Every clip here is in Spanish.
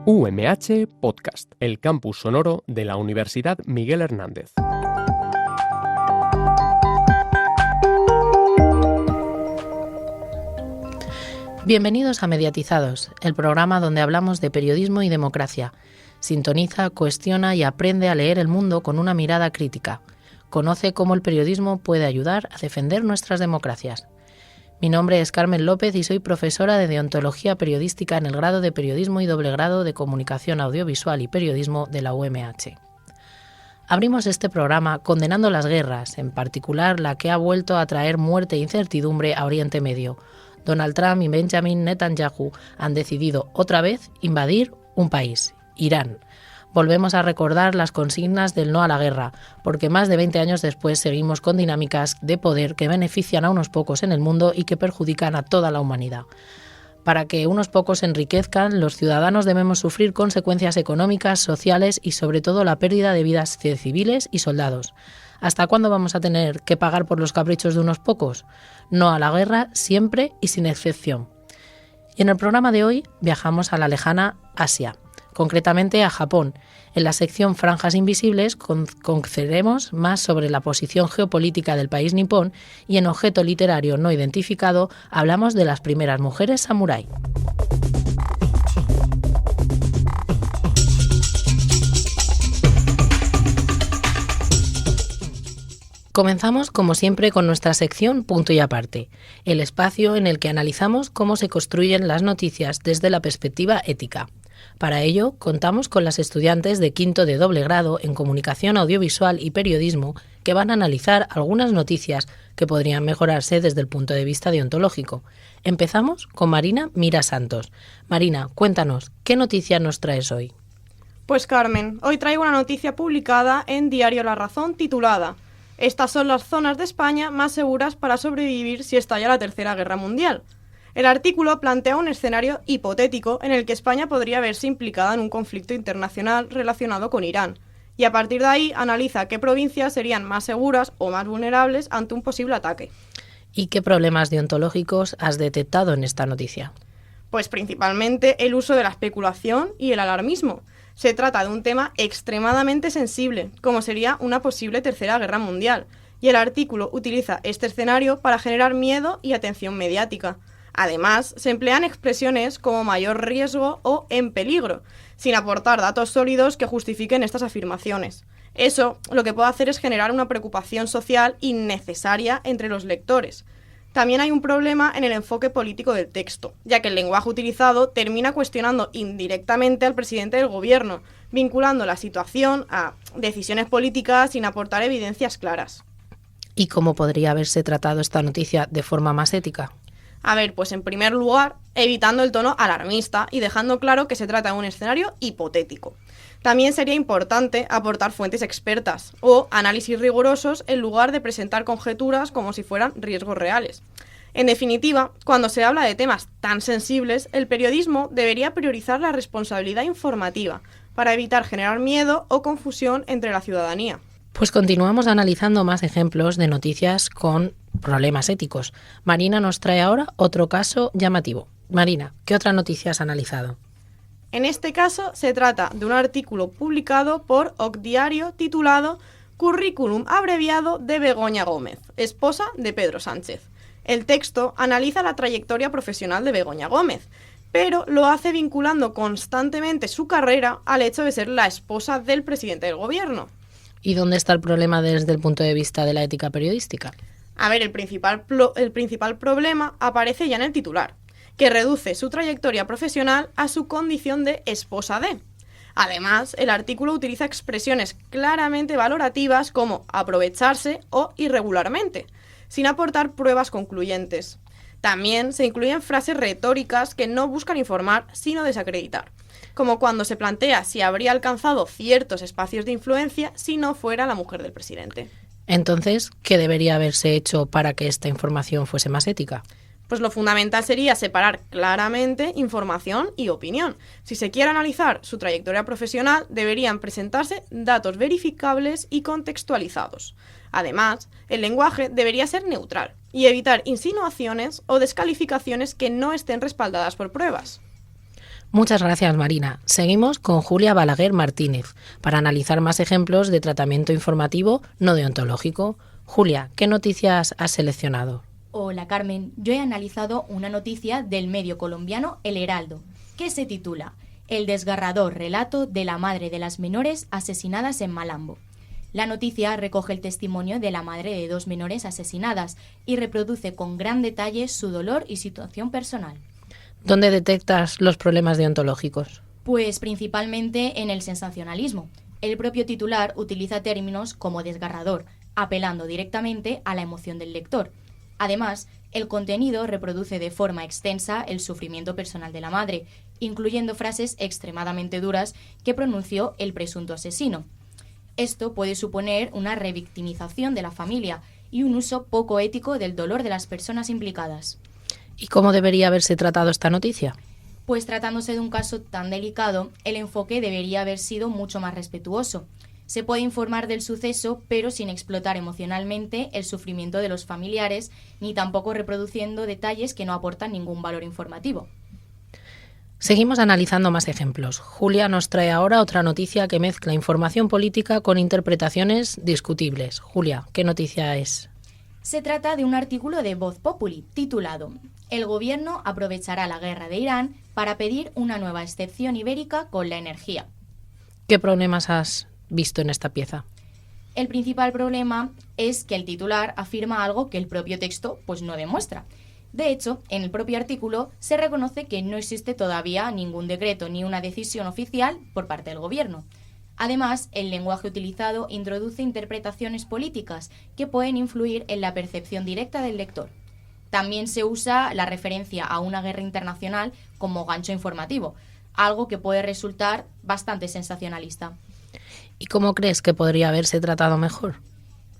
UMH Podcast, el campus sonoro de la Universidad Miguel Hernández. Bienvenidos a Mediatizados, el programa donde hablamos de periodismo y democracia. Sintoniza, cuestiona y aprende a leer el mundo con una mirada crítica. Conoce cómo el periodismo puede ayudar a defender nuestras democracias. Mi nombre es Carmen López y soy profesora de Deontología Periodística en el grado de Periodismo y doble grado de Comunicación Audiovisual y Periodismo de la UMH. Abrimos este programa condenando las guerras, en particular la que ha vuelto a traer muerte e incertidumbre a Oriente Medio. Donald Trump y Benjamin Netanyahu han decidido otra vez invadir un país, Irán. Volvemos a recordar las consignas del no a la guerra, porque más de 20 años después seguimos con dinámicas de poder que benefician a unos pocos en el mundo y que perjudican a toda la humanidad. Para que unos pocos se enriquezcan, los ciudadanos debemos sufrir consecuencias económicas, sociales y sobre todo la pérdida de vidas de civiles y soldados. ¿Hasta cuándo vamos a tener que pagar por los caprichos de unos pocos? No a la guerra, siempre y sin excepción. Y en el programa de hoy viajamos a la lejana Asia, concretamente a Japón. En la sección Franjas Invisibles conoceremos más sobre la posición geopolítica del país nipón y en Objeto Literario No Identificado hablamos de las primeras mujeres samurái. Comenzamos, como siempre, con nuestra sección Punto y Aparte, el espacio en el que analizamos cómo se construyen las noticias desde la perspectiva ética. Para ello, contamos con las estudiantes de quinto de doble grado en Comunicación Audiovisual y Periodismo que van a analizar algunas noticias que podrían mejorarse desde el punto de vista deontológico. Empezamos con Marina Mira Santos. Marina, cuéntanos, ¿qué noticia nos traes hoy? Pues Carmen, hoy traigo una noticia publicada en Diario La Razón titulada «Estas son las zonas de España más seguras para sobrevivir si estalla la Tercera Guerra Mundial». El artículo plantea un escenario hipotético en el que España podría verse implicada en un conflicto internacional relacionado con Irán, y a partir de ahí analiza qué provincias serían más seguras o más vulnerables ante un posible ataque. ¿Y qué problemas deontológicos has detectado en esta noticia? Pues principalmente el uso de la especulación y el alarmismo. Se trata de un tema extremadamente sensible, como sería una posible Tercera Guerra Mundial, y el artículo utiliza este escenario para generar miedo y atención mediática. Además, se emplean expresiones como mayor riesgo o en peligro, sin aportar datos sólidos que justifiquen estas afirmaciones. Eso lo que puede hacer es generar una preocupación social innecesaria entre los lectores. También hay un problema en el enfoque político del texto, ya que el lenguaje utilizado termina cuestionando indirectamente al presidente del gobierno, vinculando la situación a decisiones políticas sin aportar evidencias claras. ¿Y cómo podría haberse tratado esta noticia de forma más ética? A ver, pues en primer lugar, evitando el tono alarmista y dejando claro que se trata de un escenario hipotético. También sería importante aportar fuentes expertas o análisis rigurosos en lugar de presentar conjeturas como si fueran riesgos reales. En definitiva, cuando se habla de temas tan sensibles, el periodismo debería priorizar la responsabilidad informativa para evitar generar miedo o confusión entre la ciudadanía. Pues continuamos analizando más ejemplos de noticias con problemas éticos. Marina nos trae ahora otro caso llamativo. Marina, ¿qué otra noticia has analizado? En este caso se trata de un artículo publicado por OCDiario titulado «Currículum abreviado de Begoña Gómez, esposa de Pedro Sánchez». El texto analiza la trayectoria profesional de Begoña Gómez, pero lo hace vinculando constantemente su carrera al hecho de ser la esposa del presidente del gobierno. ¿Y dónde está el problema desde el punto de vista de la ética periodística? A ver, el principal problema aparece ya en el titular, que reduce su trayectoria profesional a su condición de esposa de. Además, el artículo utiliza expresiones claramente valorativas como aprovecharse o irregularmente, sin aportar pruebas concluyentes. También se incluyen frases retóricas que no buscan informar, sino desacreditar, como cuando se plantea si habría alcanzado ciertos espacios de influencia si no fuera la mujer del presidente. Entonces, ¿qué debería haberse hecho para que esta información fuese más ética? Pues lo fundamental sería separar claramente información y opinión. Si se quiere analizar su trayectoria profesional, deberían presentarse datos verificables y contextualizados. Además, el lenguaje debería ser neutral y evitar insinuaciones o descalificaciones que no estén respaldadas por pruebas. Muchas gracias, Marina. Seguimos con Julia Balaguer Martínez para analizar más ejemplos de tratamiento informativo no deontológico. Julia, ¿qué noticias has seleccionado? Hola, Carmen. Yo he analizado una noticia del medio colombiano El Heraldo, que se titula El desgarrador relato de la madre de las menores asesinadas en Malambo. La noticia recoge el testimonio de la madre de 2 menores asesinadas y reproduce con gran detalle su dolor y situación personal. ¿Dónde detectas los problemas deontológicos? Pues principalmente en el sensacionalismo. El propio titular utiliza términos como desgarrador, apelando directamente a la emoción del lector. Además, el contenido reproduce de forma extensa el sufrimiento personal de la madre, incluyendo frases extremadamente duras que pronunció el presunto asesino. Esto puede suponer una revictimización de la familia y un uso poco ético del dolor de las personas implicadas. ¿Y cómo debería haberse tratado esta noticia? Pues tratándose de un caso tan delicado, el enfoque debería haber sido mucho más respetuoso. Se puede informar del suceso, pero sin explotar emocionalmente el sufrimiento de los familiares, ni tampoco reproduciendo detalles que no aportan ningún valor informativo. Seguimos analizando más ejemplos. Julia nos trae ahora otra noticia que mezcla información política con interpretaciones discutibles. Julia, ¿qué noticia es? Se trata de un artículo de Voz Populi, titulado El gobierno aprovechará la guerra de Irán para pedir una nueva excepción ibérica con la energía. ¿Qué problemas has visto en esta pieza? El principal problema es que el titular afirma algo que el propio texto pues no demuestra. De hecho, en el propio artículo se reconoce que no existe todavía ningún decreto ni una decisión oficial por parte del gobierno. Además, el lenguaje utilizado introduce interpretaciones políticas que pueden influir en la percepción directa del lector. También se usa la referencia a una guerra internacional como gancho informativo, algo que puede resultar bastante sensacionalista. ¿Y cómo crees que podría haberse tratado mejor?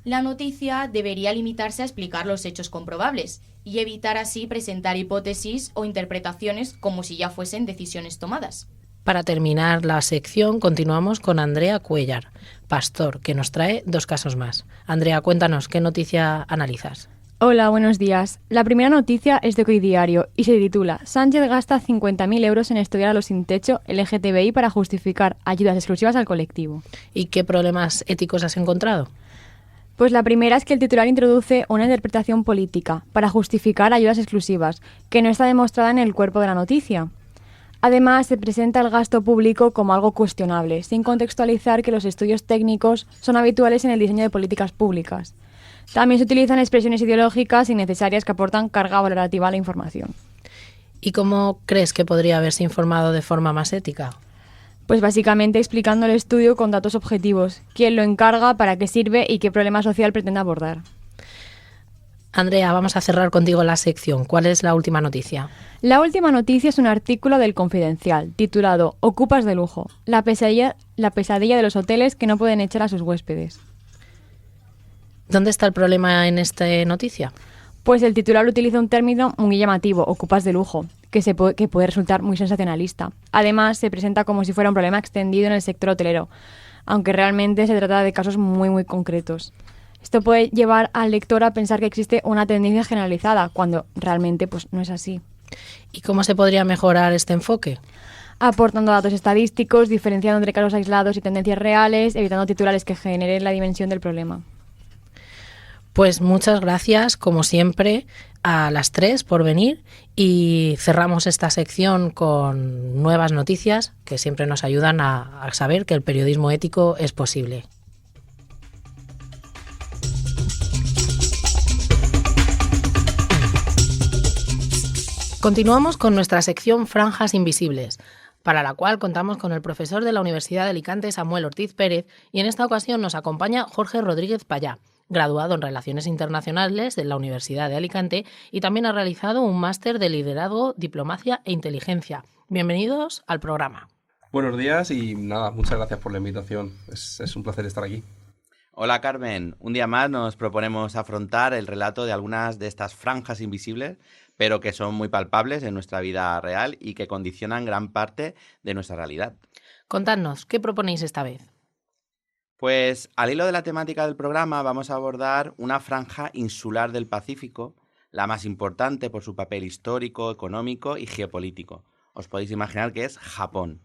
La noticia debería limitarse a explicar los hechos comprobables y evitar así presentar hipótesis o interpretaciones como si ya fuesen decisiones tomadas. Para terminar la sección, continuamos con Andrea Cuellar, pastor, que nos trae 2 casos más. Andrea, cuéntanos, ¿qué noticia analizas? Hola, buenos días. La primera noticia es de Hoy Diario y se titula Sánchez gasta 50.000 euros en estudiar a los sin techo LGTBI para justificar ayudas exclusivas al colectivo. ¿Y qué problemas éticos has encontrado? Pues la primera es que el titular introduce una interpretación política para justificar ayudas exclusivas, que no está demostrada en el cuerpo de la noticia. Además, se presenta el gasto público como algo cuestionable, sin contextualizar que los estudios técnicos son habituales en el diseño de políticas públicas. También se utilizan expresiones ideológicas innecesarias que aportan carga valorativa a la información. ¿Y cómo crees que podría haberse informado de forma más ética? Pues básicamente explicando el estudio con datos objetivos, quién lo encarga, para qué sirve y qué problema social pretende abordar. Andrea, vamos a cerrar contigo la sección. ¿Cuál es la última noticia? La última noticia es un artículo del Confidencial, titulado Ocupas de lujo, la pesadilla de los hoteles que no pueden echar a sus huéspedes. ¿Dónde está el problema en esta noticia? Pues el titular utiliza un término muy llamativo, ocupas de lujo, que puede resultar muy sensacionalista. Además, se presenta como si fuera un problema extendido en el sector hotelero, aunque realmente se trata de casos muy, muy concretos. Esto puede llevar al lector a pensar que existe una tendencia generalizada, cuando realmente pues, no es así. ¿Y cómo se podría mejorar este enfoque? Aportando datos estadísticos, diferenciando entre casos aislados y tendencias reales, evitando titulares que generen la dimensión del problema. Pues muchas gracias, como siempre, a las 3 por venir y cerramos esta sección con nuevas noticias que siempre nos ayudan a saber que el periodismo ético es posible. Continuamos con nuestra sección Franjas Invisibles, para la cual contamos con el profesor de la Universidad de Alicante, Samuel Ortiz Pérez, y en esta ocasión nos acompaña Jorge Rodríguez Payá, graduado en Relaciones Internacionales de la Universidad de Alicante y también ha realizado un máster de Liderazgo, Diplomacia e Inteligencia. Bienvenidos al programa. Buenos días y nada, muchas gracias por la invitación. Es un placer estar aquí. Hola Carmen, un día más nos proponemos afrontar el relato de algunas de estas franjas invisibles, pero que son muy palpables en nuestra vida real y que condicionan gran parte de nuestra realidad. Contadnos, ¿qué proponéis esta vez? Pues al hilo de la temática del programa vamos a abordar una franja insular del Pacífico, la más importante por su papel histórico, económico y geopolítico, os podéis imaginar que es Japón.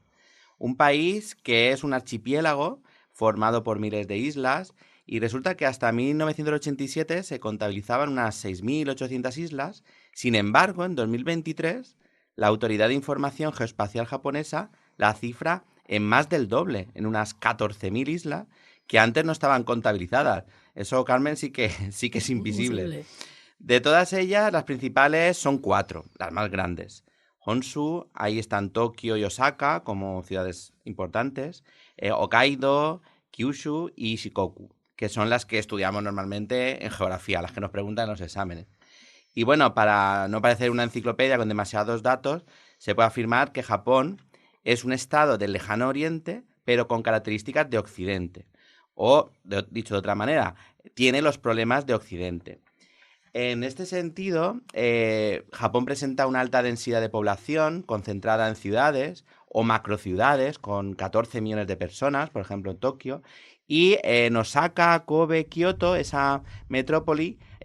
Un país que es un archipiélago formado por miles de islas y resulta que hasta 1987 se contabilizaban unas 6.800 islas. Sin embargo, en 2023, la Autoridad de Información Geoespacial japonesa la cifra en más del doble, en unas 14.000 islas que antes no estaban contabilizadas. Eso, Carmen, sí que es invisible. De todas ellas, las principales son 4, las más grandes. Honshu, ahí están Tokio y Osaka como ciudades importantes, Hokkaido, Kyushu y Shikoku, que son las que estudiamos normalmente en geografía, las que nos preguntan en los exámenes. Y bueno, para no parecer una enciclopedia con demasiados datos, se puede afirmar que Japón es un estado del lejano oriente, pero con características de occidente. O, dicho de otra manera, tiene los problemas de occidente. En este sentido, Japón presenta una alta densidad de población concentrada en ciudades o macrociudades con 14 millones de personas, por ejemplo en Tokio, y en Osaka, Kobe, Kioto, esa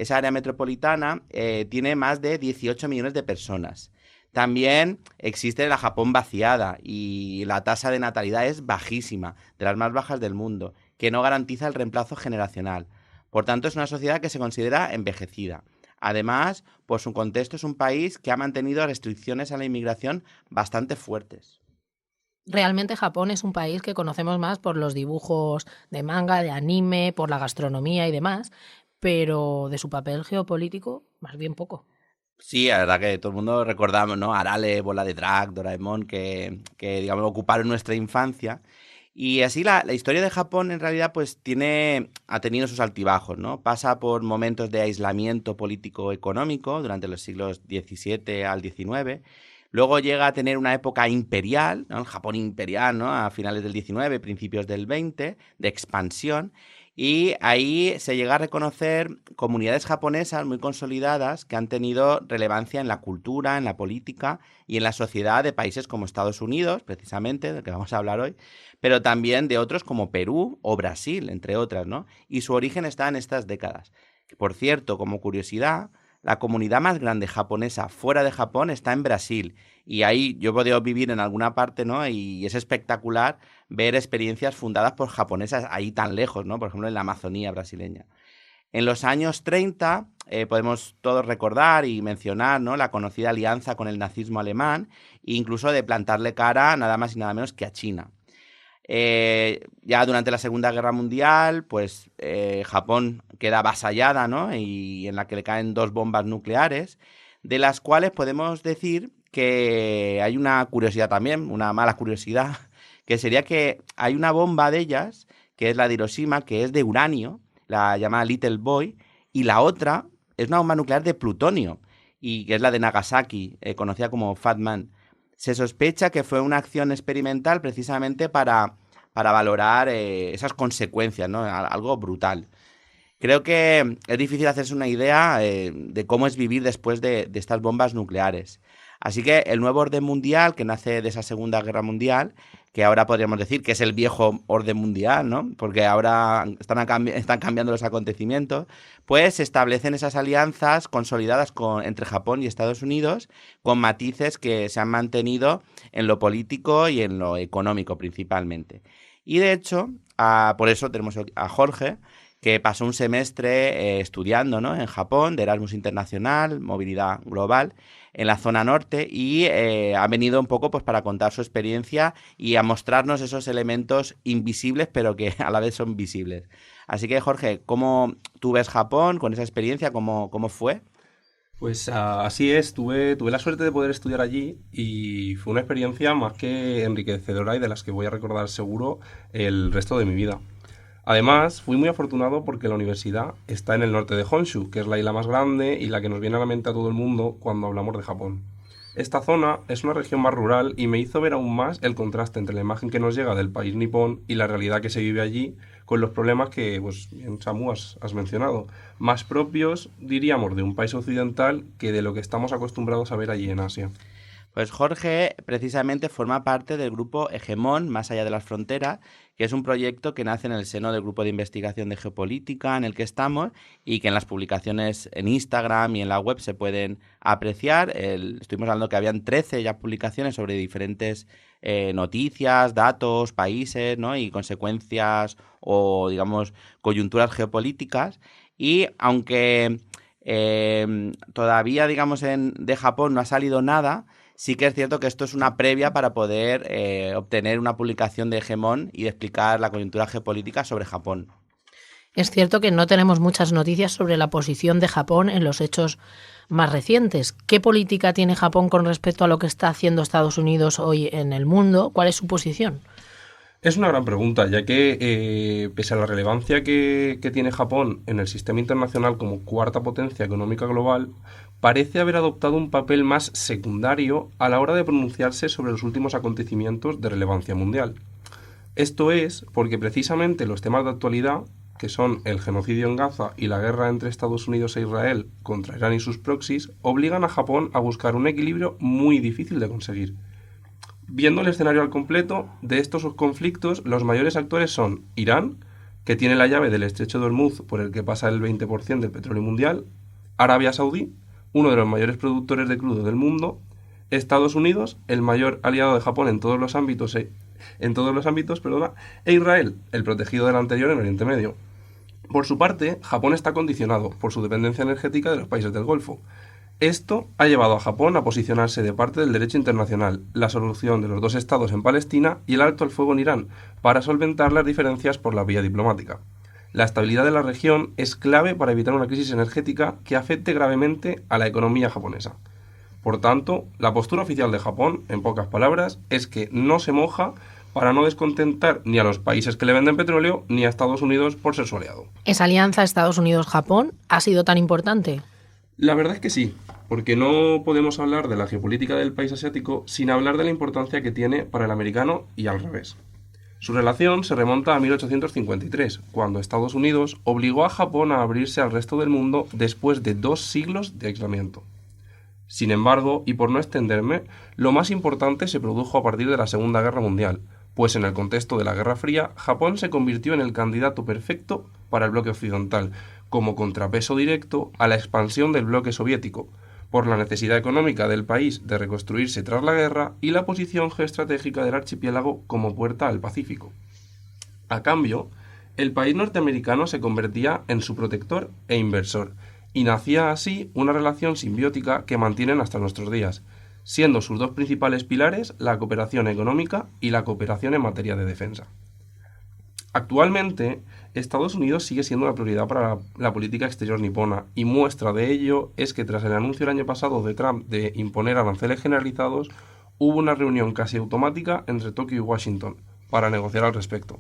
área metropolitana, tiene más de 18 millones de personas. También existe la Japón vaciada y la tasa de natalidad es bajísima, de las más bajas del mundo, que no garantiza el reemplazo generacional. Por tanto, es una sociedad que se considera envejecida. Además, por su contexto, es un país que ha mantenido restricciones a la inmigración bastante fuertes. Realmente Japón es un país que conocemos más por los dibujos de manga, de anime, por la gastronomía y demás, pero de su papel geopolítico, más bien poco. Sí, la verdad que todo el mundo recordamos, ¿no? Arale, Bola de Drag, Doraemon, que digamos, ocuparon nuestra infancia. Y así la historia de Japón en realidad pues ha tenido sus altibajos, ¿no? Pasa por momentos de aislamiento político-económico durante los siglos XVII al XIX. Luego llega a tener una época imperial, ¿no? El Japón imperial, ¿no? A finales del XIX, principios del XX, de expansión. Y ahí se llega a reconocer comunidades japonesas muy consolidadas que han tenido relevancia en la cultura, en la política y en la sociedad de países como Estados Unidos, precisamente, del que vamos a hablar hoy, pero también de otros como Perú o Brasil, entre otras, ¿no? Y su origen está en estas décadas. Por cierto, como curiosidad, la comunidad más grande japonesa fuera de Japón está en Brasil. Y ahí yo he podido vivir en alguna parte, ¿no? Y es espectacular ver experiencias fundadas por japonesas ahí tan lejos, ¿no? Por ejemplo, en la Amazonía brasileña. En los años 30 podemos todos recordar y mencionar, ¿no? La conocida alianza con el nazismo alemán e incluso de plantarle cara nada más y nada menos que a China. Ya durante la Segunda Guerra Mundial, pues Japón queda avasallada, ¿no? Y en la que le caen 2 bombas nucleares, de las cuales podemos decir que hay una curiosidad también, una mala curiosidad, que sería que hay una bomba de ellas, que es la de Hiroshima, que es de uranio, la llamada Little Boy, y la otra es una bomba nuclear de plutonio, y que es la de Nagasaki, conocida como Fat Man. Se sospecha que fue una acción experimental precisamente para valorar esas consecuencias, ¿no? Algo brutal. Creo que es difícil hacerse una idea de cómo es vivir después de estas bombas nucleares. Así que el nuevo orden mundial, que nace de esa Segunda Guerra Mundial, que ahora podríamos decir que es el viejo orden mundial, ¿no? Porque ahora están cambiando los acontecimientos, pues se establecen esas alianzas consolidadas entre Japón y Estados Unidos, con matices que se han mantenido en lo político y en lo económico principalmente. Y de hecho, por eso tenemos a Jorge, que pasó un semestre estudiando, ¿no? En Japón, de Erasmus Internacional, Movilidad Global, en la zona norte, y ha venido un poco pues para contar su experiencia y a mostrarnos esos elementos invisibles, pero que a la vez son visibles. Así que, Jorge, ¿cómo tú ves Japón con esa experiencia? ¿Cómo fue? Pues así es, tuve la suerte de poder estudiar allí y fue una experiencia más que enriquecedora y de las que voy a recordar seguro el resto de mi vida. Además, fui muy afortunado porque la universidad está en el norte de Honshu, que es la isla más grande y la que nos viene a la mente a todo el mundo cuando hablamos de Japón. Esta zona es una región más rural y me hizo ver aún más el contraste entre la imagen que nos llega del país nipón y la realidad que se vive allí, con los problemas que, pues bien, Samu, has mencionado, más propios, diríamos, de un país occidental que de lo que estamos acostumbrados a ver allí en Asia. Pues Jorge precisamente forma parte del grupo Hegemón, Más allá de las fronteras, que es un proyecto que nace en el seno del grupo de investigación de geopolítica en el que estamos y que en las publicaciones en Instagram y en la web se pueden apreciar. Estuvimos hablando que habían 13 ya publicaciones sobre diferentes noticias, datos, países, ¿no? Y consecuencias o, digamos, coyunturas geopolíticas. Y aunque todavía, digamos, de Japón no ha salido nada, sí que es cierto que esto es una previa para poder obtener una publicación de Hegemón y de explicar la coyuntura geopolítica sobre Japón. Es cierto que no tenemos muchas noticias sobre la posición de Japón en los hechos más recientes. ¿Qué política tiene Japón con respecto a lo que está haciendo Estados Unidos hoy en el mundo? ¿Cuál es su posición? Es una gran pregunta, ya que pese a la relevancia que tiene Japón en el sistema internacional como cuarta potencia económica global, parece haber adoptado un papel más secundario a la hora de pronunciarse sobre los últimos acontecimientos de relevancia mundial. Esto es porque precisamente los temas de actualidad, que son el genocidio en Gaza y la guerra entre Estados Unidos e Israel contra Irán y sus proxies, obligan a Japón a buscar un equilibrio muy difícil de conseguir. Viendo el escenario al completo de estos conflictos, los mayores actores son Irán, que tiene la llave del estrecho de Hormuz por el que pasa el 20% del petróleo mundial, Arabia Saudí, uno de los mayores productores de crudo del mundo, Estados Unidos, el mayor aliado de Japón en todos los ámbitos, e Israel, el protegido del anterior en Oriente Medio. Por su parte, Japón está condicionado por su dependencia energética de los países del Golfo. Esto ha llevado a Japón a posicionarse de parte del derecho internacional, la solución de los dos estados en Palestina y el alto al fuego en Irán, para solventar las diferencias por la vía diplomática. La estabilidad de la región es clave para evitar una crisis energética que afecte gravemente a la economía japonesa. Por tanto, la postura oficial de Japón, en pocas palabras, es que no se moja para no descontentar ni a los países que le venden petróleo ni a Estados Unidos por ser su aliado. ¿Esa alianza Estados Unidos-Japón ha sido tan importante? La verdad es que sí, porque no podemos hablar de la geopolítica del país asiático sin hablar de la importancia que tiene para el americano y al revés. Su relación se remonta a 1853, cuando Estados Unidos obligó a Japón a abrirse al resto del mundo después de 2 siglos de aislamiento. Sin embargo, y por no extenderme, lo más importante se produjo a partir de la Segunda Guerra Mundial, pues en el contexto de la Guerra Fría, Japón se convirtió en el candidato perfecto para el bloque occidental, como contrapeso directo a la expansión del bloque soviético, por la necesidad económica del país de reconstruirse tras la guerra y la posición geoestratégica del archipiélago como puerta al Pacífico. A cambio, el país norteamericano se convertía en su protector e inversor, y nacía así una relación simbiótica que mantienen hasta nuestros días, siendo sus dos principales pilares la cooperación económica y la cooperación en materia de defensa. Actualmente, Estados Unidos sigue siendo una prioridad para la política exterior nipona, y muestra de ello es que tras el anuncio el año pasado de Trump de imponer aranceles generalizados, hubo una reunión casi automática entre Tokio y Washington para negociar al respecto.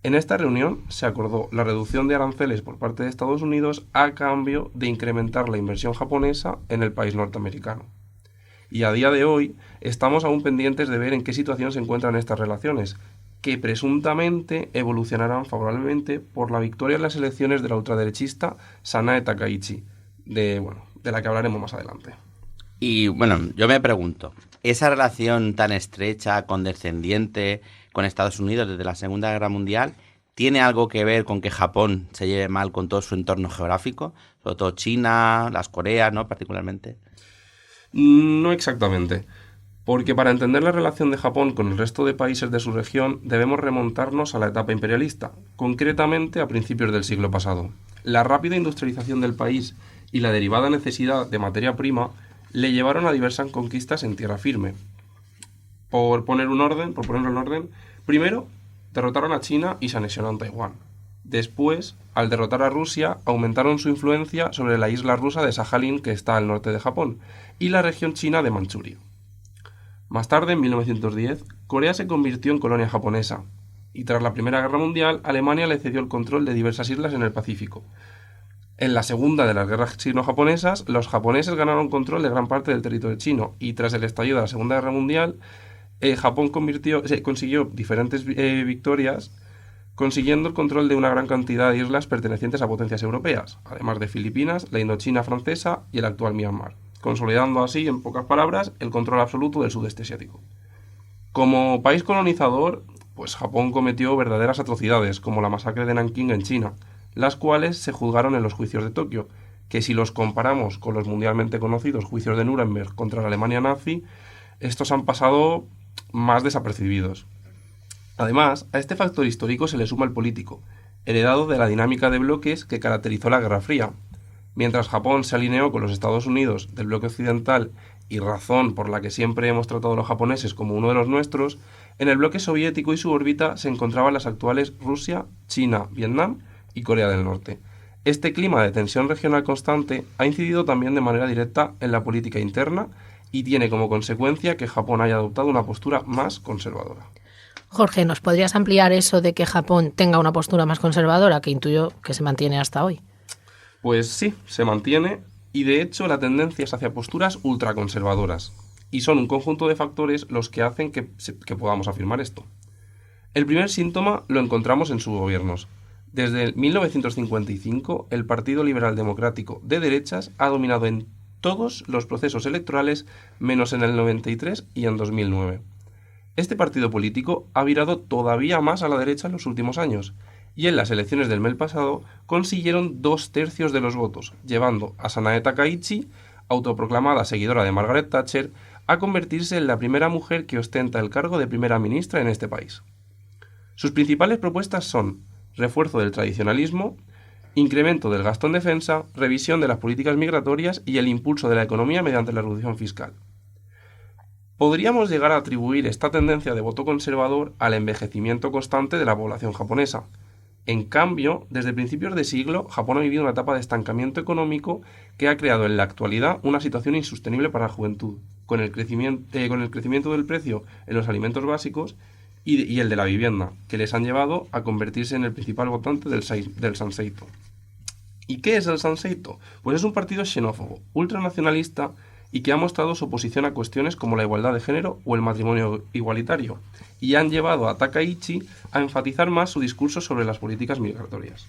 En esta reunión se acordó la reducción de aranceles por parte de Estados Unidos a cambio de incrementar la inversión japonesa en el país norteamericano. Y a día de hoy estamos aún pendientes de ver en qué situación se encuentran estas relaciones, que presuntamente evolucionarán favorablemente por la victoria en las elecciones de la ultraderechista Sanae Takaichi, de la que hablaremos más adelante. Y bueno, yo me pregunto, ¿esa relación tan estrecha, condescendiente con Estados Unidos desde la Segunda Guerra Mundial tiene algo que ver con que Japón se lleve mal con todo su entorno geográfico? Sobre todo China, las Coreas, ¿no? Particularmente. No exactamente. Porque para entender la relación de Japón con el resto de países de su región debemos remontarnos a la etapa imperialista, concretamente a principios del siglo pasado. La rápida industrialización del país y la derivada necesidad de materia prima le llevaron a diversas conquistas en tierra firme. Por ponerlo en orden, primero derrotaron a China y se anexionaron Taiwán. Después, al derrotar a Rusia, aumentaron su influencia sobre la isla rusa de Sajalín, que está al norte de Japón, y la región china de Manchuria. Más tarde, en 1910, Corea se convirtió en colonia japonesa, y tras la Primera Guerra Mundial, Alemania le cedió el control de diversas islas en el Pacífico. En la segunda de las guerras chino-japonesas, los japoneses ganaron control de gran parte del territorio chino, y tras el estallido de la Segunda Guerra Mundial, Japón consiguió diferentes victorias, consiguiendo el control de una gran cantidad de islas pertenecientes a potencias europeas, además de Filipinas, la Indochina francesa y el actual Myanmar. consolidando así, en pocas palabras, el control absoluto del sudeste asiático. Como país colonizador, pues Japón cometió verdaderas atrocidades, como la masacre de Nankín en China, las cuales se juzgaron en los juicios de Tokio, que si los comparamos con los mundialmente conocidos juicios de Nuremberg contra la Alemania nazi, estos han pasado más desapercibidos. Además, a este factor histórico se le suma el político, heredado de la dinámica de bloques que caracterizó la Guerra Fría. Mientras Japón se alineó con los Estados Unidos del bloque occidental y razón por la que siempre hemos tratado a los japoneses como uno de los nuestros, en el bloque soviético y su órbita se encontraban las actuales Rusia, China, Vietnam y Corea del Norte. Este clima de tensión regional constante ha incidido también de manera directa en la política interna y tiene como consecuencia que Japón haya adoptado una postura más conservadora. Jorge, ¿nos podrías ampliar eso de que Japón tenga una postura más conservadora, que intuyo que se mantiene hasta hoy? Pues sí, se mantiene y de hecho la tendencia es hacia posturas ultraconservadoras y son un conjunto de factores los que hacen que podamos afirmar esto. El primer síntoma lo encontramos en sus gobiernos. Desde 1955, el Partido Liberal Democrático de derechas ha dominado en todos los procesos electorales menos en el 93 y en 2009. Este partido político ha virado todavía más a la derecha en los últimos años y en las elecciones del mes pasado consiguieron 2/3 de los votos, llevando a Sanae Takaichi, autoproclamada seguidora de Margaret Thatcher, a convertirse en la primera mujer que ostenta el cargo de primera ministra en este país. Sus principales propuestas son refuerzo del tradicionalismo, incremento del gasto en defensa, revisión de las políticas migratorias y el impulso de la economía mediante la reducción fiscal. Podríamos llegar a atribuir esta tendencia de voto conservador al envejecimiento constante de la población japonesa. En cambio, desde principios de siglo, Japón ha vivido una etapa de estancamiento económico que ha creado en la actualidad una situación insostenible para la juventud, con el crecimiento del precio en los alimentos básicos y el de la vivienda, que les han llevado a convertirse en el principal votante del Sanseito. ¿Y qué es el Sanseito? Pues es un partido xenófobo, ultranacionalista y que ha mostrado su oposición a cuestiones como la igualdad de género o el matrimonio igualitario, y han llevado a Takaichi a enfatizar más su discurso sobre las políticas migratorias.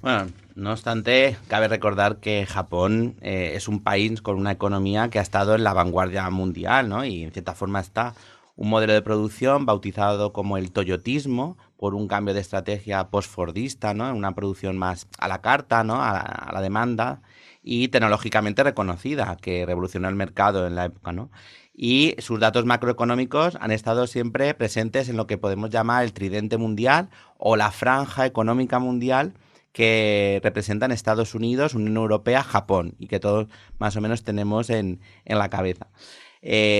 Bueno, no obstante, cabe recordar que Japón es un país con una economía que ha estado en la vanguardia mundial, ¿no? Y en cierta forma está un modelo de producción bautizado como el toyotismo, por un cambio de estrategia post-fordista, ¿no? Una producción más a la carta, ¿no? A la demanda, y tecnológicamente reconocida, que revolucionó el mercado en la época, ¿no? Y sus datos macroeconómicos han estado siempre presentes en lo que podemos llamar el tridente mundial o la franja económica mundial que representan Estados Unidos, Unión Europea, Japón, y que todos más o menos tenemos en la cabeza.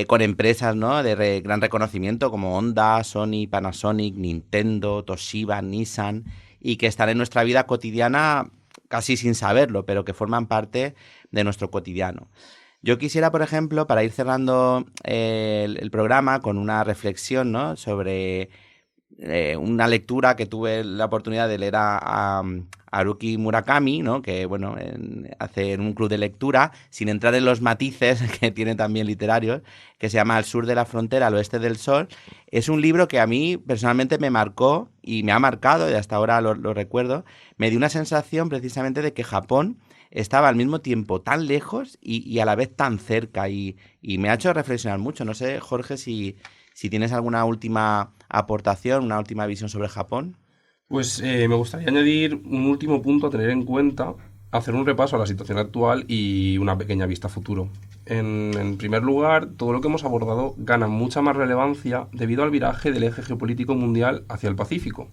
Con empresas, ¿no?, de gran reconocimiento como Honda, Sony, Panasonic, Nintendo, Toshiba, Nissan, y que están en nuestra vida cotidiana casi sin saberlo, pero que forman parte de nuestro cotidiano. Yo quisiera, por ejemplo, para ir cerrando el programa con una reflexión, ¿no?, sobre una lectura que tuve la oportunidad de leer a Haruki Murakami, ¿no?, que bueno, hace en un club de lectura, sin entrar en los matices que tiene también literarios, que se llama Al sur de la frontera, al oeste del sol. Es un libro que a mí personalmente me marcó y me ha marcado, y hasta ahora lo recuerdo. Me dio una sensación precisamente de que Japón estaba al mismo tiempo tan lejos y a la vez tan cerca, y me ha hecho reflexionar mucho. No sé, Jorge, si tienes alguna última aportación, una última visión sobre Japón. Pues me gustaría añadir un último punto a tener en cuenta, hacer un repaso a la situación actual y una pequeña vista a futuro. En primer lugar, todo lo que hemos abordado gana mucha más relevancia debido al viraje del eje geopolítico mundial hacia el Pacífico.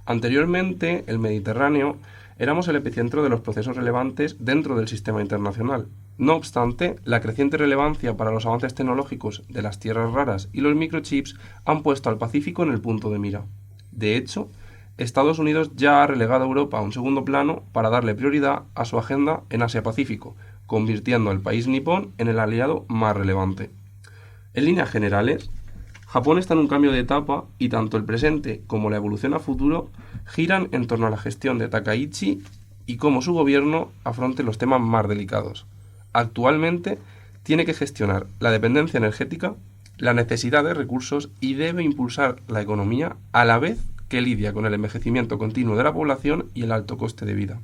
Anteriormente, el Mediterráneo éramos el epicentro de los procesos relevantes dentro del sistema internacional. No obstante, la creciente relevancia para los avances tecnológicos de las tierras raras y los microchips han puesto al Pacífico en el punto de mira. De hecho, Estados Unidos ya ha relegado a Europa a un segundo plano para darle prioridad a su agenda en Asia-Pacífico, convirtiendo al país nipón en el aliado más relevante. En líneas generales, Japón está en un cambio de etapa y tanto el presente como la evolución a futuro giran en torno a la gestión de Takaichi y cómo su gobierno afronte los temas más delicados. Actualmente tiene que gestionar la dependencia energética, la necesidad de recursos y debe impulsar la economía a la vez que lidia con el envejecimiento continuo de la población y el alto coste de vida.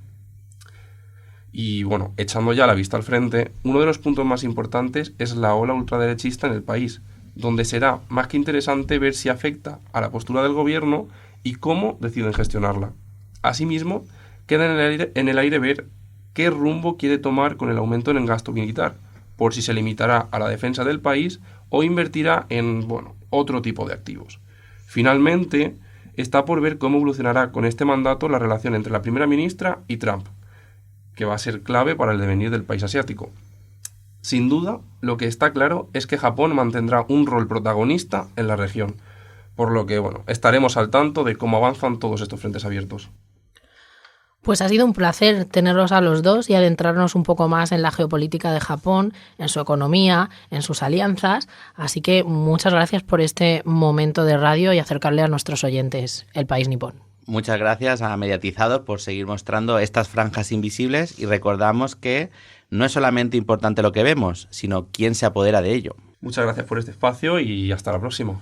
Y bueno, echando ya la vista al frente, uno de los puntos más importantes es la ola ultraderechista en el país, donde será más que interesante ver si afecta a la postura del gobierno y cómo deciden gestionarla. Asimismo, queda en el aire ver qué rumbo quiere tomar con el aumento en el gasto militar, por si se limitará a la defensa del país o invertirá en, otro tipo de activos. Finalmente, está por ver cómo evolucionará con este mandato la relación entre la primera ministra y Trump, que va a ser clave para el devenir del país asiático. Sin duda, lo que está claro es que Japón mantendrá un rol protagonista en la región, por lo que, estaremos al tanto de cómo avanzan todos estos frentes abiertos. Pues ha sido un placer tenerlos a los dos y adentrarnos un poco más en la geopolítica de Japón, en su economía, en sus alianzas. Así que muchas gracias por este momento de radio y acercarle a nuestros oyentes el país nipón. Muchas gracias a Mediatizados por seguir mostrando estas franjas invisibles y recordamos que no es solamente importante lo que vemos, sino quién se apodera de ello. Muchas gracias por este espacio y hasta la próxima.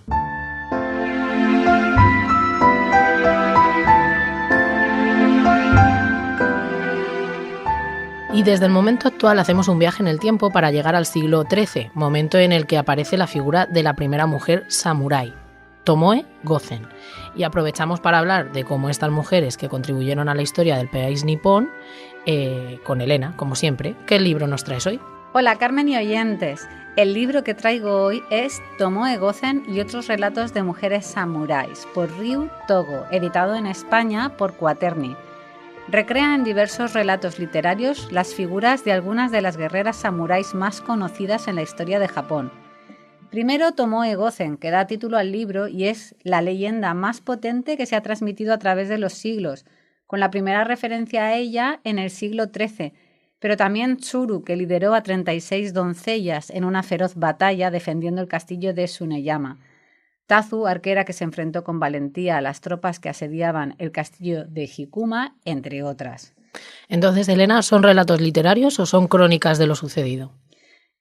Y desde el momento actual hacemos un viaje en el tiempo para llegar al siglo XIII, momento en el que aparece la figura de la primera mujer samurái, Tomoe Gozen. Y aprovechamos para hablar de cómo estas mujeres que contribuyeron a la historia del país nipón, con Elena, como siempre. ¿Qué libro nos traes hoy? Hola Carmen y oyentes. El libro que traigo hoy es Tomoe Gozen y otros relatos de mujeres samuráis, por Ryu Togo, editado en España por Quaterni. Recrea en diversos relatos literarios las figuras de algunas de las guerreras samuráis más conocidas en la historia de Japón. Primero Tomoe Gozen, que da título al libro y es la leyenda más potente que se ha transmitido a través de los siglos, con la primera referencia a ella en el siglo XIII, pero también Tsuru, que lideró a 36 doncellas en una feroz batalla defendiendo el castillo de Tsuneyama. Tazu, arquera que se enfrentó con valentía a las tropas que asediaban el castillo de Hikuma, entre otras. Entonces, Elena, ¿son relatos literarios o son crónicas de lo sucedido?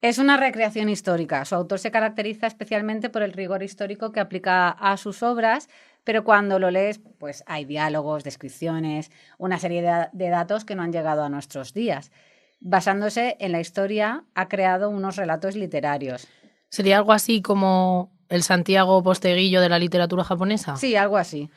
Es una recreación histórica. Su autor se caracteriza especialmente por el rigor histórico que aplica a sus obras, pero cuando lo lees, pues hay diálogos, descripciones, una serie de datos que no han llegado a nuestros días. Basándose en la historia, ha creado unos relatos literarios. ¿Sería algo así como el Santiago Posteguillo de la literatura japonesa? Sí, algo así.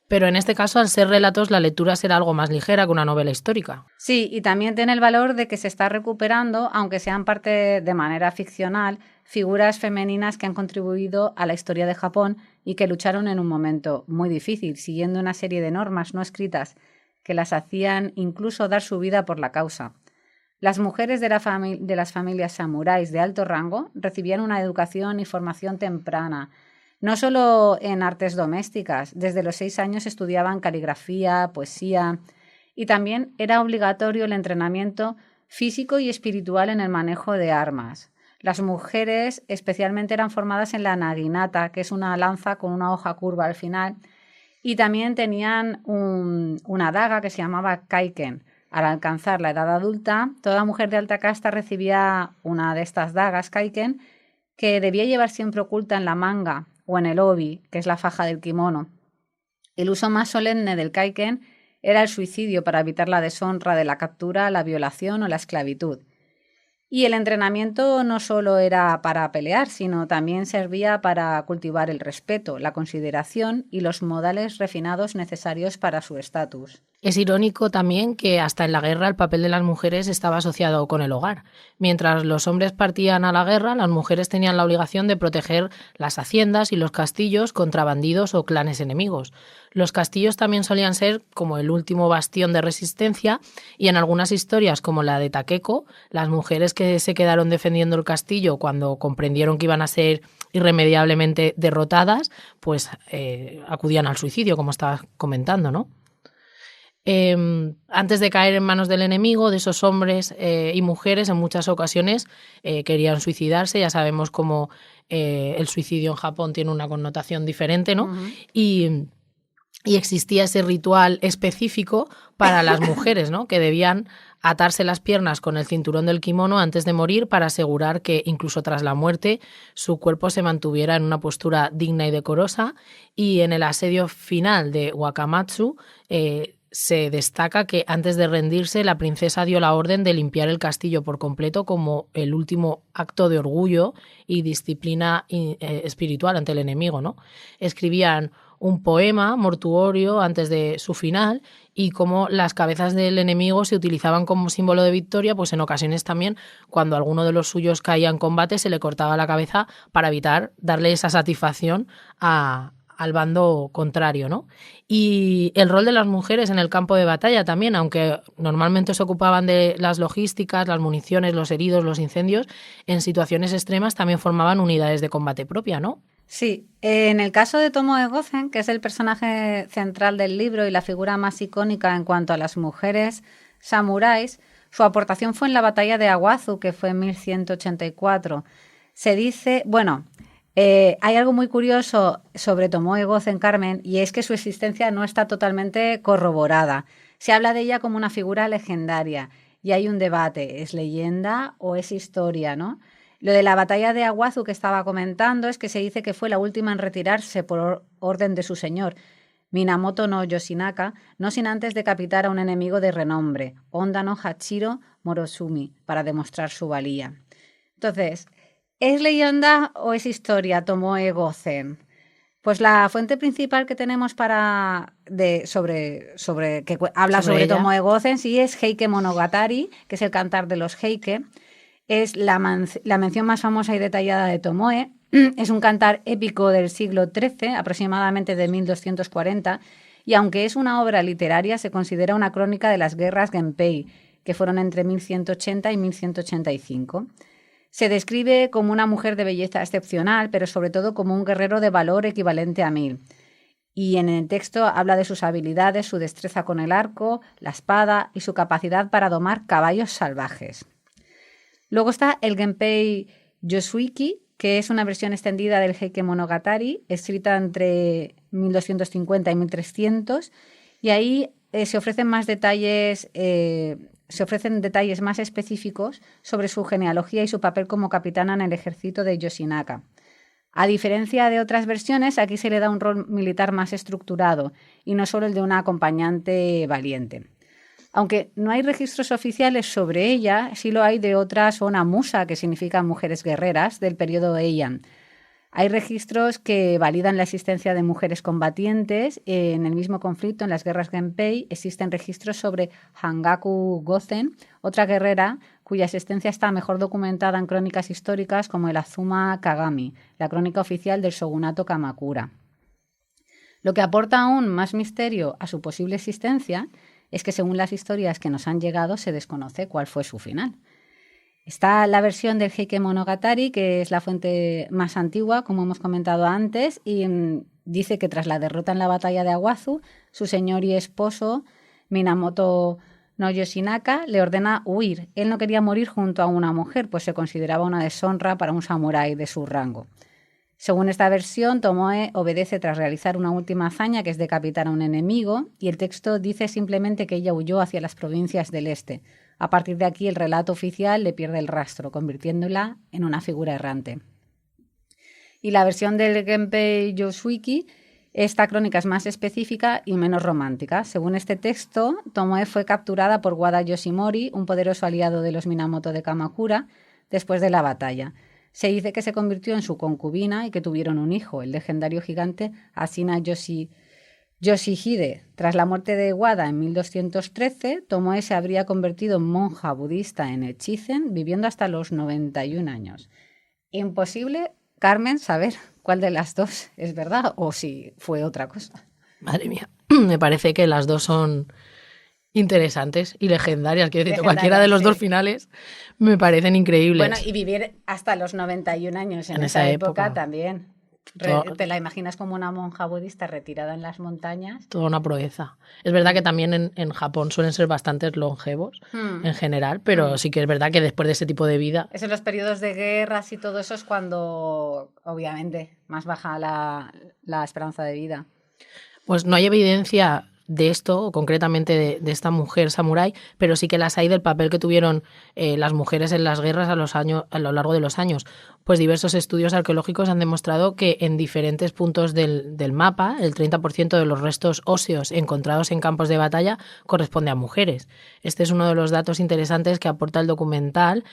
Pero en este caso, al ser relatos, la lectura será algo más ligera que una novela histórica. Sí, y también tiene el valor de que se está recuperando, aunque sean parte de manera ficcional, figuras femeninas que han contribuido a la historia de Japón y que lucharon en un momento muy difícil, siguiendo una serie de normas no escritas que las hacían incluso dar su vida por la causa. Las mujeres de las familias samuráis de alto rango recibían una educación y formación temprana, no solo en artes domésticas. Desde los 6 años estudiaban caligrafía, poesía, y también era obligatorio el entrenamiento físico y espiritual en el manejo de armas. Las mujeres especialmente eran formadas en la naginata, que es una lanza con una hoja curva al final, y también tenían una daga que se llamaba kaiken. Al alcanzar la edad adulta, toda mujer de alta casta recibía una de estas dagas kaiken que debía llevar siempre oculta en la manga o en el obi, que es la faja del kimono. El uso más solemne del kaiken era el suicidio para evitar la deshonra de la captura, la violación o la esclavitud. Y el entrenamiento no solo era para pelear, sino también servía para cultivar el respeto, la consideración y los modales refinados necesarios para su estatus. Es irónico también que hasta en la guerra el papel de las mujeres estaba asociado con el hogar. Mientras los hombres partían a la guerra, las mujeres tenían la obligación de proteger las haciendas y los castillos contra bandidos o clanes enemigos. Los castillos también solían ser como el último bastión de resistencia y en algunas historias, como la de Takeko, las mujeres que se quedaron defendiendo el castillo cuando comprendieron que iban a ser irremediablemente derrotadas, pues acudían al suicidio, como estabas comentando, ¿no? Antes de caer en manos del enemigo, de esos hombres y mujeres, en muchas ocasiones querían suicidarse. Ya sabemos cómo el suicidio en Japón tiene una connotación diferente, ¿no? Uh-huh. Y existía ese ritual específico para las mujeres, ¿no? Que debían atarse las piernas con el cinturón del kimono antes de morir para asegurar que incluso tras la muerte su cuerpo se mantuviera en una postura digna y decorosa. Y en el asedio final de Wakamatsu se destaca que antes de rendirse la princesa dio la orden de limpiar el castillo por completo como el último acto de orgullo y disciplina espiritual ante el enemigo, ¿no? Escribían un poema mortuorio antes de su final y como las cabezas del enemigo se utilizaban como símbolo de victoria, pues en ocasiones también cuando alguno de los suyos caía en combate se le cortaba la cabeza para evitar darle esa satisfacción al bando contrario, ¿no? Y el rol de las mujeres en el campo de batalla también, aunque normalmente se ocupaban de las logísticas, las municiones, los heridos, los incendios, en situaciones extremas también formaban unidades de combate propia, ¿no? Sí, en el caso de Tomoe Gozen, que es el personaje central del libro y la figura más icónica en cuanto a las mujeres samuráis, su aportación fue en la batalla de Awazu, que fue en 1184. Se dice, hay algo muy curioso sobre Tomoe Gozen, Carmen, y es que su existencia no está totalmente corroborada. Se habla de ella como una figura legendaria y hay un debate, ¿es leyenda o es historia, no? Lo de la batalla de Awazu que estaba comentando es que se dice que fue la última en retirarse por orden de su señor, Minamoto no Yoshinaka, no sin antes decapitar a un enemigo de renombre, Honda no Hachiro Morozumi, para demostrar su valía. Entonces, ¿es leyenda o es historia Tomoe Gozen? Pues la fuente principal que tenemos que habla sobre Tomoe Gozen sí es Heike Monogatari, que es el cantar de los Heike. Es la mención más famosa y detallada de Tomoe. Es un cantar épico del siglo XIII, aproximadamente de 1240, y aunque es una obra literaria, se considera una crónica de las guerras Genpei, que fueron entre 1180 y 1185. Se describe como una mujer de belleza excepcional, pero sobre todo como un guerrero de valor equivalente a 1000. Y en el texto habla de sus habilidades, su destreza con el arco, la espada y su capacidad para domar caballos salvajes. Luego está el Genpei Yosuiki, que es una versión extendida del Heike Monogatari, escrita entre 1250 y 1300, y ahí se ofrecen detalles más específicos sobre su genealogía y su papel como capitana en el ejército de Yoshinaka. A diferencia de otras versiones, aquí se le da un rol militar más estructurado y no solo el de una acompañante valiente. Aunque no hay registros oficiales sobre ella, sí lo hay de otras onamusa, que significan mujeres guerreras, del periodo Heian. Hay registros que validan la existencia de mujeres combatientes. En el mismo conflicto, en las guerras Genpei, existen registros sobre Hangaku Gozen, otra guerrera cuya existencia está mejor documentada en crónicas históricas como el Azuma Kagami, la crónica oficial del shogunato Kamakura. Lo que aporta aún más misterio a su posible existencia es que según las historias que nos han llegado se desconoce cuál fue su final. Está la versión del Heike Monogatari, que es la fuente más antigua, como hemos comentado antes, y dice que tras la derrota en la batalla de Awazu, su señor y esposo, Minamoto no Yoshinaka, le ordena huir. Él no quería morir junto a una mujer, pues se consideraba una deshonra para un samurái de su rango. Según esta versión, Tomoe obedece tras realizar una última hazaña, que es decapitar a un enemigo, y el texto dice simplemente que ella huyó hacia las provincias del este. A partir de aquí, el relato oficial le pierde el rastro, convirtiéndola en una figura errante. Y la versión del Genpei Yosuiki, esta crónica es más específica y menos romántica. Según este texto, Tomoe fue capturada por Wada Yoshimori, un poderoso aliado de los Minamoto de Kamakura, después de la batalla. Se dice que se convirtió en su concubina y que tuvieron un hijo, el legendario gigante Asina Yoshihide. Tras la muerte de Wada en 1213, Tomoe se habría convertido en monja budista en Echizen, viviendo hasta los 91 años. Imposible, Carmen, saber cuál de las dos es verdad o si fue otra cosa. Madre mía, me parece que las dos son interesantes y legendarias. Quiero decir, cualquiera de los dos finales me parecen increíbles. Bueno, y vivir hasta los 91 años en esa época también. ¿Te la imaginas como una monja budista retirada en las montañas? Toda una proeza. Es verdad que también en Japón suelen ser bastante longevos en general, pero sí que es verdad que después de ese tipo de vida... Es en los periodos de guerras y todo eso es cuando, obviamente, más baja la esperanza de vida. Pues no hay evidencia de esto, o concretamente de esta mujer samurái, pero sí que las hay del papel que tuvieron las mujeres en las guerras a lo largo de los años. Pues diversos estudios arqueológicos han demostrado que en diferentes puntos del mapa, el 30% de los restos óseos encontrados en campos de batalla corresponde a mujeres. Este es uno de los datos interesantes que aporta el documental,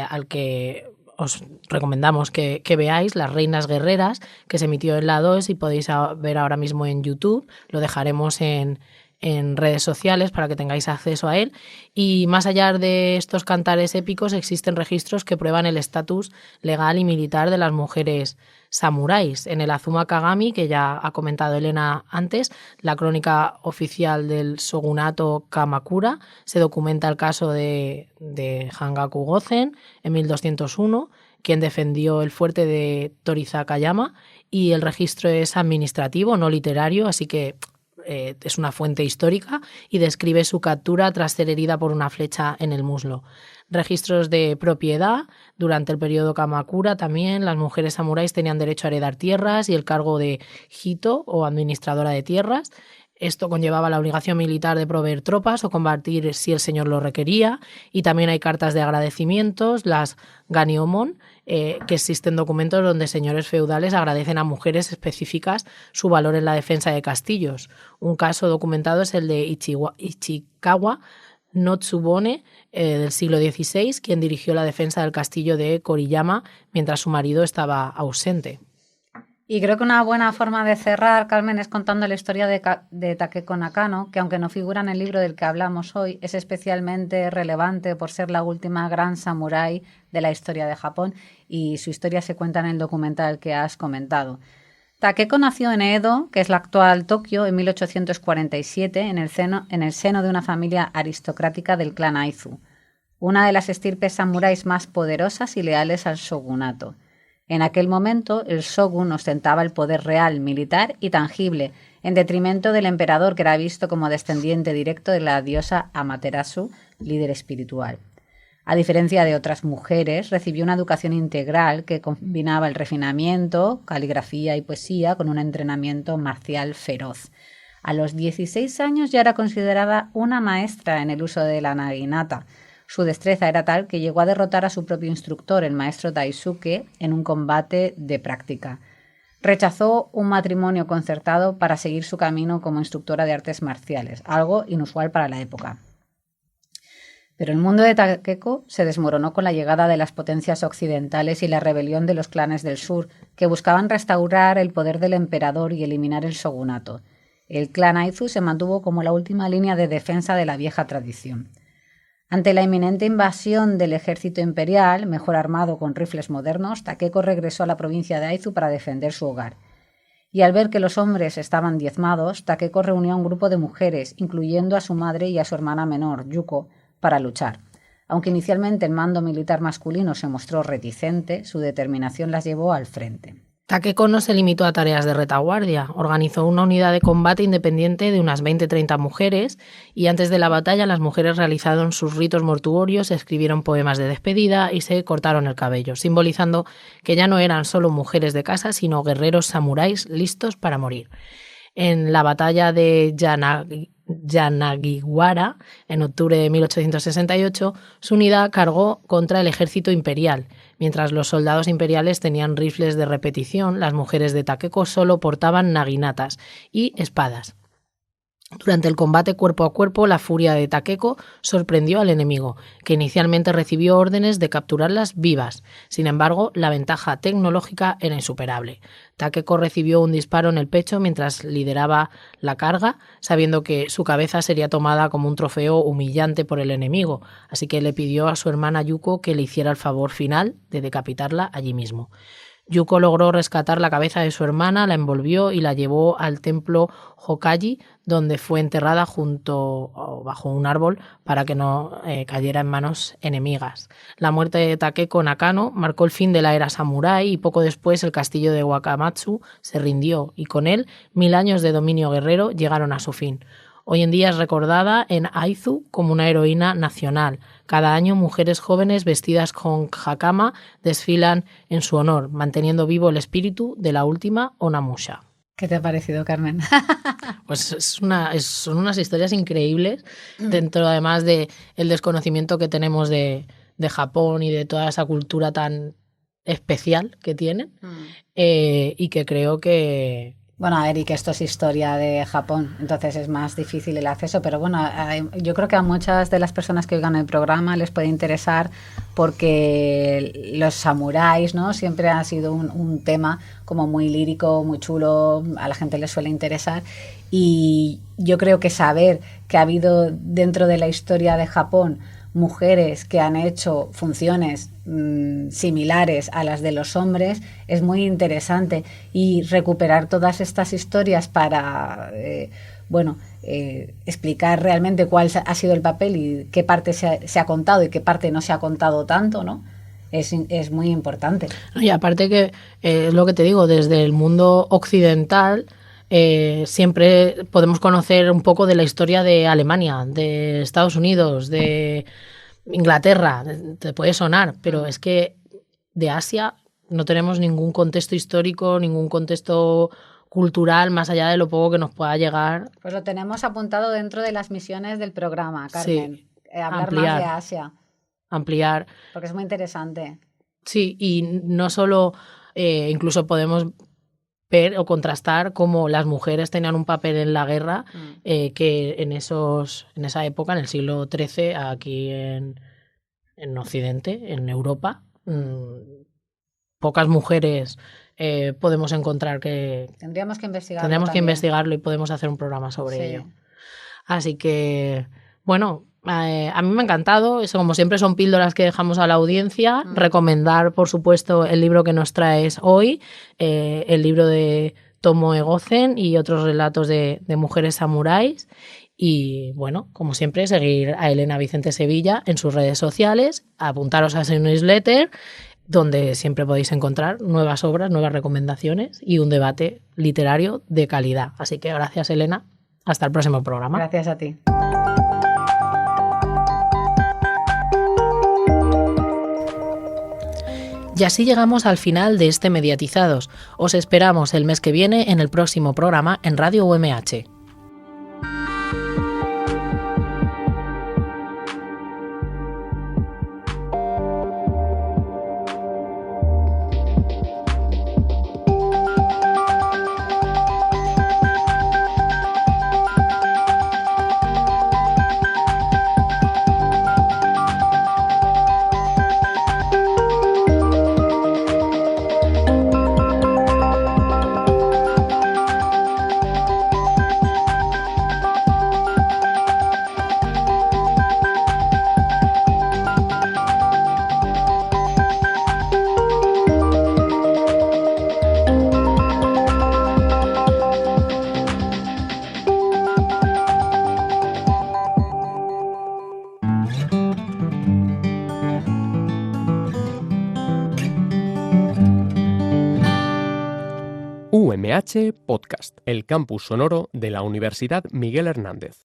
al que os recomendamos que veáis, Las Reinas Guerreras, que se emitió en la 2 y podéis ver ahora mismo en YouTube. Lo dejaremos en redes sociales para que tengáis acceso a él. Y más allá de estos cantares épicos, existen registros que prueban el estatus legal y militar de las mujeres samuráis. En el Azuma Kagami, que ya ha comentado Elena antes, la crónica oficial del shogunato Kamakura, se documenta el caso de Hangaku Gozen en 1201, quien defendió el fuerte de Torizakayama, y el registro es administrativo, no literario, así que es una fuente histórica y describe su captura tras ser herida por una flecha en el muslo. Registros de propiedad. Durante el periodo Kamakura también las mujeres samuráis tenían derecho a heredar tierras y el cargo de hito o administradora de tierras. Esto conllevaba la obligación militar de proveer tropas o combatir si el señor lo requería, y también hay cartas de agradecimientos, las Ganiomon, que existen documentos donde señores feudales agradecen a mujeres específicas su valor en la defensa de castillos. Un caso documentado es el de Ichikawa no Tsubone, del siglo XVI, quien dirigió la defensa del castillo de Koriyama mientras su marido estaba ausente. Y creo que una buena forma de cerrar, Carmen, es contando la historia de Takeko Nakano, que aunque no figura en el libro del que hablamos hoy, es especialmente relevante por ser la última gran samurái de la historia de Japón, y su historia se cuenta en el documental que has comentado. Takeko nació en Edo, que es la actual Tokio, en 1847, en el seno de una familia aristocrática del clan Aizu, una de las estirpes samuráis más poderosas y leales al shogunato. En aquel momento, el shogun ostentaba el poder real, militar y tangible, en detrimento del emperador, que era visto como descendiente directo de la diosa Amaterasu, líder espiritual. A diferencia de otras mujeres, recibió una educación integral que combinaba el refinamiento, caligrafía y poesía con un entrenamiento marcial feroz. A los 16 años ya era considerada una maestra en el uso de la naginata. Su destreza era tal que llegó a derrotar a su propio instructor, el maestro Daisuke, en un combate de práctica. Rechazó un matrimonio concertado para seguir su camino como instructora de artes marciales, algo inusual para la época. Pero el mundo de Takeko se desmoronó con la llegada de las potencias occidentales y la rebelión de los clanes del sur, que buscaban restaurar el poder del emperador y eliminar el shogunato. El clan Aizu se mantuvo como la última línea de defensa de la vieja tradición. Ante la inminente invasión del ejército imperial, mejor armado con rifles modernos, Takeko regresó a la provincia de Aizu para defender su hogar. Y al ver que los hombres estaban diezmados, Takeko reunió a un grupo de mujeres, incluyendo a su madre y a su hermana menor, Yuko, para luchar. Aunque inicialmente el mando militar masculino se mostró reticente, su determinación las llevó al frente. Takeko no se limitó a tareas de retaguardia, organizó una unidad de combate independiente de unas 20-30 mujeres, y antes de la batalla las mujeres realizaron sus ritos mortuorios, escribieron poemas de despedida y se cortaron el cabello, simbolizando que ya no eran solo mujeres de casa, sino guerreros samuráis listos para morir. En la batalla de Yanagiwara, en octubre de 1868, su unidad cargó contra el ejército imperial. Mientras los soldados imperiales tenían rifles de repetición, las mujeres de Takeko solo portaban naginatas y espadas. Durante el combate cuerpo a cuerpo, la furia de Takeko sorprendió al enemigo, que inicialmente recibió órdenes de capturarlas vivas. Sin embargo, la ventaja tecnológica era insuperable. Takeko recibió un disparo en el pecho mientras lideraba la carga, sabiendo que su cabeza sería tomada como un trofeo humillante por el enemigo, así que le pidió a su hermana Yuko que le hiciera el favor final de decapitarla allí mismo. Yuko logró rescatar la cabeza de su hermana, la envolvió y la llevó al templo Hokkaji, donde fue enterrada bajo un árbol para que no cayera en manos enemigas. La muerte de Takeko Nakano marcó el fin de la era samurái y poco después el castillo de Wakamatsu se rindió y con él 1000 años de dominio guerrero llegaron a su fin. Hoy en día es recordada en Aizu como una heroína nacional. Cada año mujeres jóvenes vestidas con hakama desfilan en su honor, manteniendo vivo el espíritu de la última Onamusha. ¿Qué te ha parecido, Carmen? Pues son unas historias increíbles dentro además de el desconocimiento que tenemos de Japón y de toda esa cultura tan especial que tienen y que creo que... Bueno, a ver, y que esto es historia de Japón, entonces es más difícil el acceso, pero bueno, yo creo que a muchas de las personas que oigan el programa les puede interesar porque los samuráis, ¿no? Siempre ha sido un tema como muy lírico, muy chulo, a la gente les suele interesar y yo creo que saber que ha habido dentro de la historia de Japón mujeres que han hecho funciones similares a las de los hombres es muy interesante y recuperar todas estas historias para explicar realmente cuál ha sido el papel y qué parte se ha contado y qué parte no se ha contado tanto, ¿no? Es muy importante. Y aparte que es lo que te digo, desde el mundo occidental siempre podemos conocer un poco de la historia de Alemania, de Estados Unidos, de Inglaterra, te puede sonar, pero es que de Asia no tenemos ningún contexto histórico, ningún contexto cultural más allá de lo poco que nos pueda llegar. Pues lo tenemos apuntado dentro de las misiones del programa, Carmen. Sí, hablar más de Asia. Ampliar. Porque es muy interesante. Sí, y no solo, incluso podemos ver o contrastar cómo las mujeres tenían un papel en la guerra que en esa época, en el siglo XIII, aquí en Occidente, en Europa, pocas mujeres podemos encontrar que... Tendríamos que investigarlo. Tendríamos que investigarlo y podemos hacer un programa sobre ello. Así que, bueno... a mí me ha encantado, eso, como siempre son píldoras que dejamos a la audiencia, recomendar por supuesto el libro que nos traes hoy, el libro de Tomoe Gozen y otros relatos de mujeres samuráis y bueno, como siempre seguir a Elena Vicente Sevilla en sus redes sociales, apuntaros a su newsletter donde siempre podéis encontrar nuevas obras, nuevas recomendaciones y un debate literario de calidad. Así que gracias Elena, hasta el próximo programa. Gracias a ti. Y así llegamos al final de este Mediatizados. Os esperamos el mes que viene en el próximo programa en Radio UMH. UMH Podcast, el campus sonoro de la Universidad Miguel Hernández.